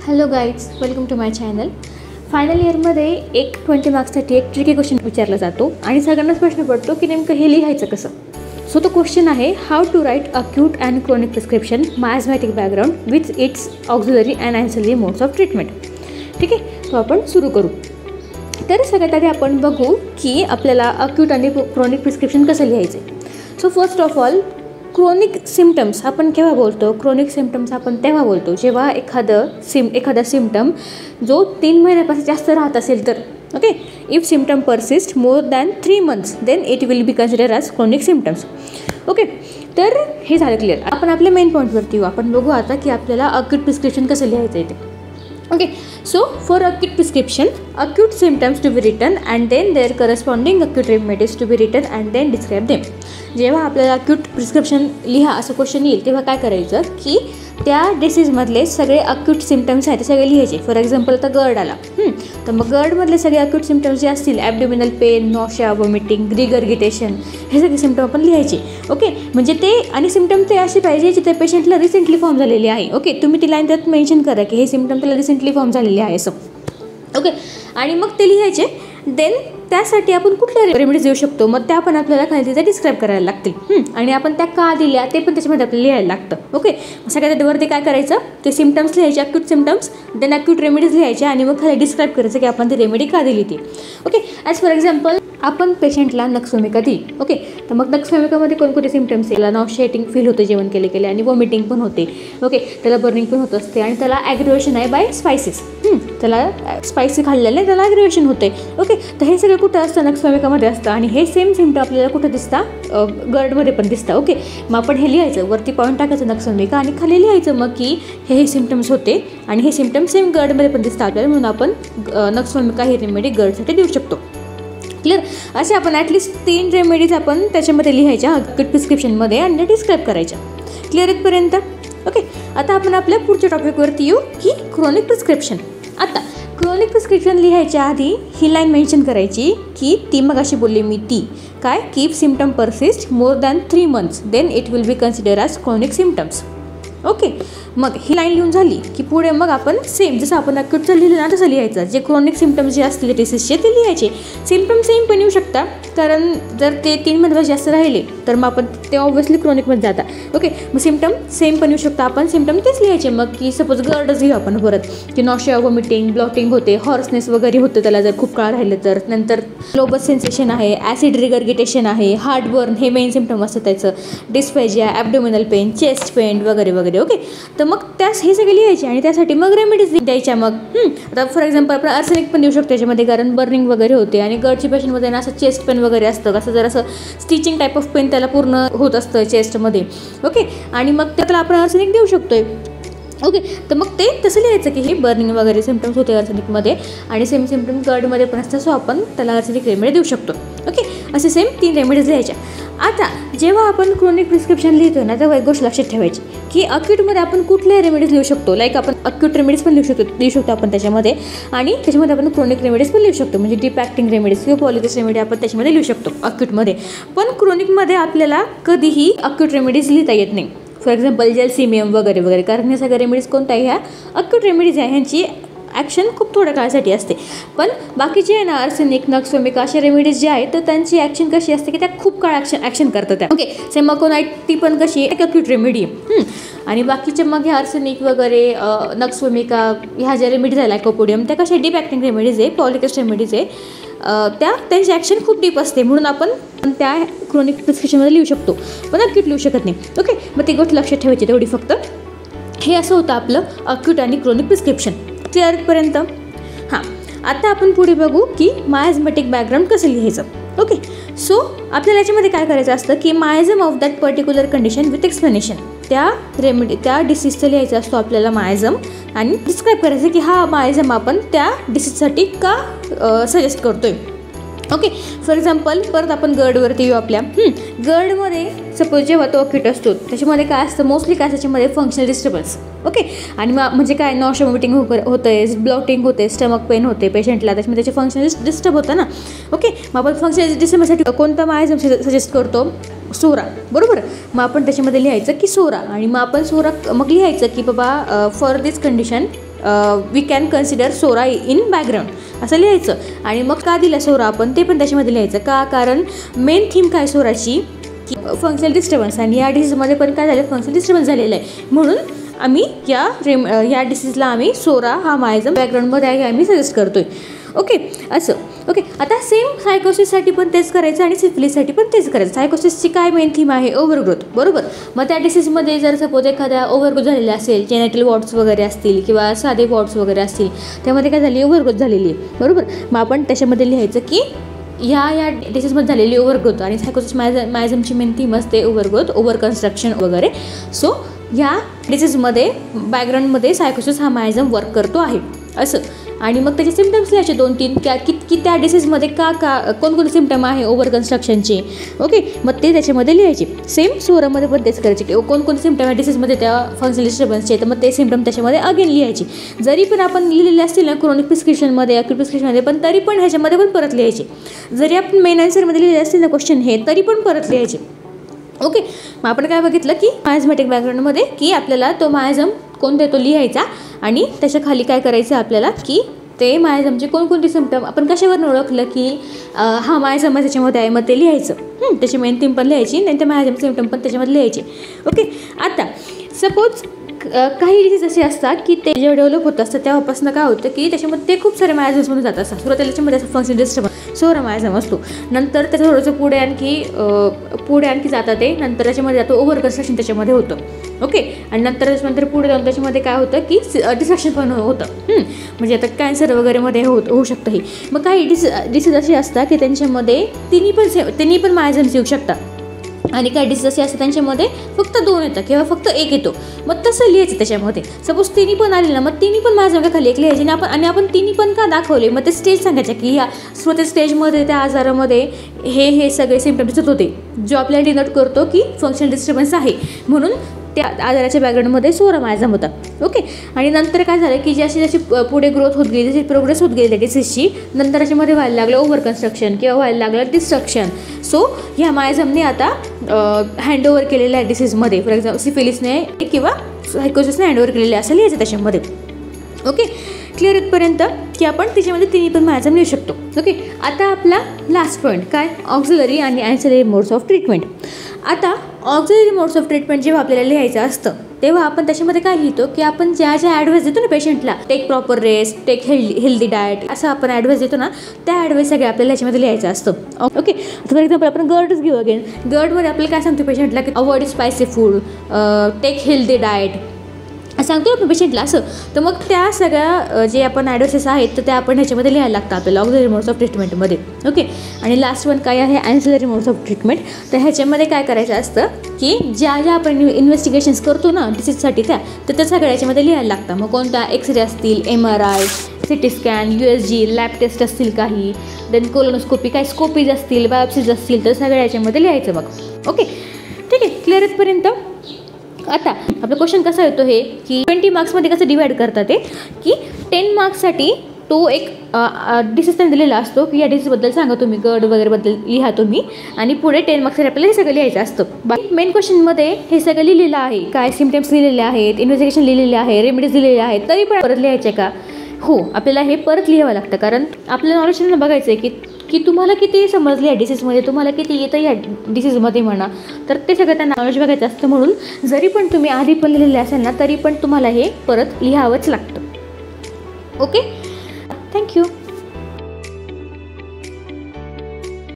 Hello guys, welcome to my channel. Final इयरमध्ये एक 20 मार्क्ससाठी एक ट्रिकी क्वेश्चन विचारला जातो आणि सगळ्यांनाच प्रश्न पडतो की नेमकं हे लिहायचं कसं. सो तो क्वेश्चन आहे, how to write acute and chronic prescription miasmatic background with its auxiliary and ancillary modes of treatment. ठीक आहे, तो आपण सुरू करू. तर सगळ्यात आधी आपण बघू की आपल्याला अक्यूट आणि क्रोनिक प्रिस्क्रिप्शन कसं लिहायचं. So first of all, chronic symptoms आपण केव्हा बोलतो? क्रोनिक सिम्टम्स आपण तेव्हा बोलतो जेव्हा एखादा सिम्टम जो 3 महिन्यापासून जास्त राहत असेल तर. Okay, if symptom persist more than 3 months then it will be consider as chronic symptoms. Okay, तर हे झालं क्लिअर. आपण आपल्या मेन पॉईंटवरती येऊ. आपण बघू आता की आपल्याला अक्यूट प्रिस्क्रिप्शन कसं लिहायचं आहे ते. Okay, so for acute prescription, acute symptoms to be written and then their corresponding acute remedies to be written and then describe them. जेव्हा आपल्याला अक्यूट प्रिस्क्रिप्शन लिहा असं क्वेश्चन येईल तेव्हा काय करायचं की त्या डिसीजमधले सगळे अक्यूट सिम्टम्स आहेत ते सगळे लिहायचे. फॉर एक्झाम्पल आता गर्ड आला, तर मग गर्डमधले सगळे अक्यूट सिम्टम्स जे असतील, ॲब्डोमिनल पेन, नॉशिया, वॉमिटिंग, रिगर्गिटेशन, हे सगळे सिम्टम आपण लिहायचे. ओके, म्हणजे ते आणि सिम्टम ते असे पाहिजे जे त्या पेशंटला रिसेंटली फॉर्म झालेले आहे. ओके, तुम्ही ती लाईन त्यात मेन्शन करा की हे सिम्टम त्याला रिसेंटली फॉर्म झालेले आहे असं. ओके, आणि मग ते लिहायचे. देन त्यासाठी आपण कुठल्या रेमेडीज देऊ शकतो मग त्या पण आपल्याला खाली तिथे डिस्क्राईब करायला लागतील. आणि आपण त्या का दिल्या ते पण त्याच्यामध्ये आपल्याला लिहायला लागतं. ओके, सगळ्यात वरती काय करायचं, ते सिम्टम्स लिहायचे, acute symptoms, then acute remedies लिहायचे आणि मग खाली डिस्क्राईब करायचं की आपण ती रेमेडी का दिली ती. ओके, ॲज फॉर एक्झाम्पल आपण पेशंटला नक्सोमिका दिली. ओके, तर मग नक्सोमिकामध्ये कोणकोणते सिम्टम्स याला नॉशिएटिंग फील होतं जेवण केले आणि वॉमिटिंग पण होते. ओके, त्याला बर्निंग पण होत असते आणि त्याला ॲग्रिवेशन आहे बाय स्पायसेस. त्याला स्पायसी खाल्लेलं त्याला ॲग्रिवेशन होते. ओके, तर हे सगळं कुठं असतं? नक्सोमिकामध्ये असतं. आणि हे सेम सिम्टम आपल्याला कुठं दिसतं? गर्डमध्ये पण दिसतं. ओके, मग आपण हे लिहायचं, वरती पॉईंट टाकायचं नक्सोमिका आणि खाली लिहायचं मग की हे सिम्टम्स होते आणि हे सिम्टम्स सेम गर्डमध्ये पण दिसतं आपल्याला, म्हणून आपण नक्सोमिका ही रेमेडी गर्डसाठी देऊ शकतो. क्लिअर? असे आपण ॲटलिस्ट 3 रेमेडीज आपण त्याच्यामध्ये लिहायच्या अक्यूट प्रिस्क्रिप्शनमध्ये आणि डिस्क्राईब करायच्या. क्लिअर इथपर्यंत? ओके, आता आपण आपल्या पुढच्या टॉपिकवरती येऊ की क्रोनिक प्रिस्क्रिप्शन. आता क्रोनिक प्रिस्क्रिप्शन लिहायच्या आधी ही लाईन मेन्शन करायची की ती मग अशी बोलली मी ती काय, की if symptom persist more than 3 months then it will be consider as chronic symptoms. Okay, मग ही लाईन लिहून झाली की पुढे मग आपण सेम जसं आपण अक्यूटचं लिहिलं ना तसं लिहायचं. जे क्रोनिक सिम्टम्स जे असतील डिसीजचे ते लिहायचे. सिम्टम सेम पण येऊ शकतात, कारण जर ते 3 महिन्यापेक्षा जास्त राहिले तर मग आपण ते ऑब्व्हियसली क्रोनिकमध्ये जातात. ओके, मग सिम्टम सेम पण येऊ शकतं, आपण सिम्टम तेच लिहायचे. मग की सपोज गर्डच घेऊ आपण परत, की नॉशिया, वॉमिटिंग, ब्लॉटिंग होते, हॉर्सनेस वगैरे होतं त्याला जर खूप काळ राहिलं तर. नंतर लोबस सेन्सेशन आहे, ॲसिड रिगर्गिटेशन आहे, हार्टबर्न हे मेन सिम्टम असतं त्याचं, डिस्फेजिया, ॲब्डोमिनल पेन, चेस्ट पेन वगैरे वगैरे. ओके, तर मग त्यास हे सगळे लिहायचे आणि त्यासाठी मग रेमेडीज द्यायच्या. मग आता फॉर एक्झाम्पल आपण आर्सेनिक पण देऊ शकतो त्याच्यामध्ये, कारण बर्निंग वगैरे होते आणि गर्डच्या पेशंटमध्ये ना असं चेस्ट पेन वगैरे असतं, असं जर असं स्टिचिंग टाईप ऑफ पेन त्याला पूर्ण होत असतं चेस्टमध्ये. ओके, आणि मग त्याला आपण आर्सेनिक देऊ शकतोय. ओके, तर मग ते तसं लिहायचं की हे बर्निंग वगैरे सिम्टम्स होते आर्सेनिकमध्ये आणि सेम सिम्टम गर्डमध्ये पण असतं, सो आपण त्याला आर्सेनिक रेमेडी देऊ शकतो. ओके, असे सेम 3 रेमेडीज लिहायच्या. आता जेव्हा आपण क्रोनिक प्रिस्क्रिप्शन लिहितो ना तेव्हा एक गोष्ट लक्षात ठेवायची की अक्यूटमध्ये आपण कुठल्या रेमेडीज लिहू शकतो. लाईक आपण अक्यूट रेमेडीज पण लिहू शकतो आपण त्याच्यामध्ये, आणि त्याच्यामध्ये आपण क्रोनिक रेमेडीज पण लिहू शकतो. म्हणजे डीप ॲक्टिंग रेमेडीज किंवा पॉलिटिक्स रेमेडी आपण त्याच्यामध्ये लिहू शकतो अक्यूटमध्ये. पण क्रोनिकमध्ये आपल्याला कधीही अक्यूट रेमेडीज लिहिता येत नाही. फॉर एक्झाम्पल जेलसिमियम वगैरे वगैरे, कारण हे सगळ्या रेमेडीज कोणत्या ह्या अक्यूट रेमेडीज आहे, ह्यांची ॲक्शन खूप थोड्या काळासाठी असते. पण बाकीचे आहे ना आर्सेनिक, नक्सोमिका अशा रेमेडीज जे आहेत तर त्यांची ॲक्शन कशी असते की त्या खूप काळ ॲक्शन करतात त्या. ओके, सेमाकोनाईट ती पण कशी एक अक्यूट रेमेडी आहे. आणि बाकीचे मग हे आर्सेनिक वगैरे, नक्सोमिका ह्या ज्या रेमेडीज आहे लायकोपोडियम त्या कशा डीप ॲक्टिंग रेमेडीज आहे, पॉलिटिक्स रेमेडीज आहे, त्यांची ॲक्शन खूप डीप असते, म्हणून आपण त्या क्रोनिक प्रिस्क्रिप्शनमध्ये लिहू शकतो पण अक्यूट लिहू शकत नाही. ओके, मग ती गोष्ट लक्षात ठेवायची तेवढी फक्त. हे असं होतं आपलं अक्यूट आणि क्रोनिक प्रिस्क्रिप्शन. क्लिअरपर्यंत? हां, आता आपण पुढे बघू की मायझमॅटिक बॅकग्राऊंड कसं लिहायचं. ओके, सो आपल्याला याच्यामध्ये काय करायचं असतं की miasm of that particular condition with explanation. त्या डिसीजचं लिहायचं असतो आपल्याला मायझम आणि डिस्क्राईब करायचं की हा मायझम आपण त्या डिसीजसाठी का सजेस्ट करतोय. ओके, फॉर एक्झाम्पल परत आपण गर्डवरती येऊ. आपल्या गर्डमध्ये सपोज जेव्हा तो अक्यूट असतो त्याच्यामध्ये काय असतं, मोस्टली काय त्याच्यामध्ये फंक्शनल डिस्टर्बन्स. ओके, आणि म्हणजे काय नॉशिया, वॉमिटिंग होतं आहे, ब्लॉटिंग होते, स्टमक पेन होते पेशंटला, त्याच्यामध्ये त्याचे फंक्शनल डिस्टर्ब होतं ना. ओके, मग आपण फंक्शनल डिस्टर्बन्ससाठी कोणता मायझम सजेस्ट करतो? सोरा. बरोबर, मग आपण त्याच्यामध्ये लिहायचं की सोरा. आणि मग आपण सोरा मग लिहायचं की बाबा for this condition we can consider psora in background असं लिहायचं. आणि मग का दिला सोरा आपण ते पण त्याच्यामध्ये लिहायचं. का? कारण मेन थीम काय सोराची की फंक्शनल डिस्टर्बन्स, आणि या डिसीजमध्ये पण काय झालं, फंक्शनल डिस्टर्बन्स झालेलं आहे. म्हणून आम्ही या डिसीजला आम्ही सोरा हा मायझम बॅकग्राऊंडमध्ये आहे आम्ही सजेस्ट करतोय. ओके, असं. ओके, आता सेम सायकोसिससाठी पण तेच करायचं आणि सिफिलिससाठी पण तेच करायचं. सायकोसिसची काय मेन थीम आहे, ओव्हरग्रोथ, बरोबर. मग त्या डिसीजमध्ये जर सपोज एखाद्या ओव्हरग्रोथ झालेल्या असेल, जेनेटल वॉर्ड्स वगैरे असतील किंवा साधे वॉर्ड्स वगैरे असतील, त्यामध्ये काय झाली, ओव्हरग्रोथ झालेली आहे, बरोबर. मग आपण त्याच्यामध्ये लिहायचं की या डिसीजमध्ये झालेली ओव्हरग्रोथ, आणि सायकोसिस मायझमची मेन थीम असते ओव्हरग्रोथ, ओव्हर कन्स्ट्रक्शन वगैरे. सो या डिसीजमध्ये बॅकग्राऊंडमध्ये सायकोसिस हा मायझम वर्क करतो आहे, असं. आणि मग त्याचे सिम्टम्स लिहायचे 2-3 की त्या डिसीजमध्ये कोणकोणते सिम्टम आहे ओव्हर कन्स्ट्रक्शनचे. ओके, मग ते त्याच्यामध्ये लिहायचे. सेम सोरामध्ये पण तेच करायचे की कोणकोणते सिम्टम आहे डिसीजमध्ये त्या फंक्शनल डिस्टर्बन्सचे, तर मग ते सिम्टम त्याच्यामध्ये अगेन लिहायचे. जरी पण आपण लिहिलेले असतील ना क्रोनिक प्रिस्क्रिप्शनमध्ये, अक्यूट प्रिस्क्रिप्शनमध्ये, पण तरी पण ह्याच्यामध्ये पण परत लिहायचे. जरी आपण मेन आन्सरमध्ये लिहिलेले असतील ना क्वेश्चन हे, तरी पण परत लिहायचे. ओके, मग आपण काय बघितलं की मायझमॅटिक बॅकग्राऊंडमध्ये की आपल्याला तो मायझम कोणता तो लिहायचा, आणि त्याच्या खाली काय करायचं आपल्याला की ते मायझमचे कोणकोणते सिम्पटम आपण कशावरून ओळखलं की हा मायझम त्याच्यामध्ये आहे, मग ते लिहायचं. त्याची मेन थीम पण लिहायची, नाही ते मायझमचे सिम्पटम पण त्याच्यामध्ये लिहायचे. ओके, आता सपोज काही डिसीज असे असतात की ते जेव्हा डेव्हलप होत असतात तेव्हापासून काय होतं की त्याच्यामध्ये ते खूप सारे मायझम्स म्हणून जात असतात. सुरुवातीला त्याच्यामध्ये असं फंक्शनल डिस्टर्बन्स सोरा मायझम असतो, नंतर त्याचं थोडंसं पुढे आणखी जातात ते, नंतर त्याच्यामध्ये जातो ओव्हर कन्स्ट्रक्शन त्याच्यामध्ये होतं. ओके, आणि नंतर पुढे जाऊन त्याच्यामध्ये काय होतं की डिस्ट्रक्शन पण होतं. म्हणजे आता कॅन्सर वगैरेमध्ये होऊ शकतं हे. मग काही डिसीज असे असतात की त्यांच्यामध्ये तिन्ही पण मायझम्स येऊ शकतात, आणि काही डिसीज असे असतात त्यांच्यामध्ये फक्त 2 येतात किंवा फक्त 1 येतो. मग तसं लिहायचं त्याच्यामध्ये. सपोज तिन्ही पण आले ना, मग तिन्ही पण माझ्या खाली एक लिहायचे, आणि आपण तिन्ही पण का दाखवले, मग ते स्टेज सांगायचे की ह्या सुरुवाती स्टेजमध्ये त्या आजारामध्ये हे सगळे सिम्पटम दिसत होते, जो आपल्याला डिनोट करतो की फंक्शनल डिस्टर्बन्स आहे, म्हणून त्या आजाराच्या बॅकग्राऊंडमध्ये सोरा मायझम होता. ओके, आणि नंतर काय झालं की जशी पुढे ग्रोथ होत गेली, जशी प्रोग्रेस होत गेली त्या डिसीजची, नंतर त्याच्यामध्ये व्हायला लागलं ओव्हर कन्स्ट्रक्शन किंवा व्हायला लागलं डिस्ट्रक्शन. सो ह्या मायझमने आता हँडओव्हर केलेल्या आहे डिसीजमध्ये. फॉर एक्झाम्पल सिफिलिसने किंवा सायकोसिसने हँडओव्हर केलेले असं लिहायचं त्याच्यामध्ये. ओके, क्लिअर इथपर्यंत की आपण त्याच्यामध्ये तिन्ही पण मायझम लिहू शकतो. ओके, आता आपला लास्ट पॉईंट काय, ऑक्झिलरी आणि ॲन्सिलरी मोड्स ऑफ ट्रीटमेंट. आता ऑक्झिलरी मोड्स ऑफ ट्रीटमेंट जेव्हा आपल्याला लिहायचं असतं तेव्हा आपण त्याच्यामध्ये काय लिहितो की आपण ज्या ॲडवाईस देतो ना पेशंटला, take proper rest, take healthy diet, असं आपण ॲडवाईस देतो ना, त्या ॲडवाईस सगळ्या आपल्याला ह्याच्यामध्ये लिहायचं असतं. ओके, फॉर एक्झाम्पल आपण गर्डच घेऊ अगेन. गर्डमध्ये आपल्याला काय सांगतो पेशंटला की avoid spicy food, take healthy diet सांगतो आपण पेशंटला असं. तर मग त्या सगळ्या जे आपण ॲडवाइसेस आहेत तर त्या आपण ह्याच्यामध्ये लिहायला लागतं आपल्याला ऑक्झिलरी मोड्स ऑफ ट्रीटमेंटमध्ये. ओके, आणि लास्ट वन काय आहे, ॲन्सिलरी मोड्स ऑफ ट्रीटमेंट. तर ह्याच्यामध्ये काय करायचं असतं की ज्या आपण इन्व्हेस्टिगेशन्स करतो ना डिसीजसाठी तर त्या सगळ्या ह्याच्यामध्ये लिहायला लागतं. मग कोणता एक्सरे असतील, MRI, CT scan, USG, lab test असतील काही, देन कोलोनोस्कोपी, काही स्कोपीज असतील, बायोप्सीज असतील, तर सगळ्या ह्याच्यामध्ये लिहायचं मग. ओके, ठीक आहे, क्लिअर इथपर्यंत. आता आपला क्वेश्चन कसा येतो हे की 20 मार्क्समध्ये कसं डिवाईड करतात ते की 10 मार्क्ससाठी तो एक डिसीज दिलेला असतो की या डिसीजबद्दल सांगा तुम्ही, गर्ड वगैरेबद्दल लिहा तुम्ही, आणि पुढे 10 मार्क्ससाठी आपल्याला हे सगळं लिहायचं असतं. बाकी मेन क्वेश्चनमध्ये हे सगळं लिहिलेलं आहे, काय सिम्पटम्स लिहिलेले आहेत, इन्व्हेस्टिगेशन लिहिलेले आहे, रेमेडीज दिलेले आहेत, तरी पण परत लिहायचे का? हो, आपल्याला हे परत लिहावं लागतं, कारण आपल्याला नॉलेज त्यांना बघायचं आहे की तुम्हाला किती समजले या डिसीजमध्ये, तुम्हाला किती येतं या डिसीजमध्ये म्हणा, तर ते सगळं त्यांना नॉलेज बघायचं असतं. म्हणून जरी पण तुम्ही आधी पण लिहिलेले असेल ना, तरी पण तुम्हाला हे परत लिहावंच लागतं. Okay, thank you.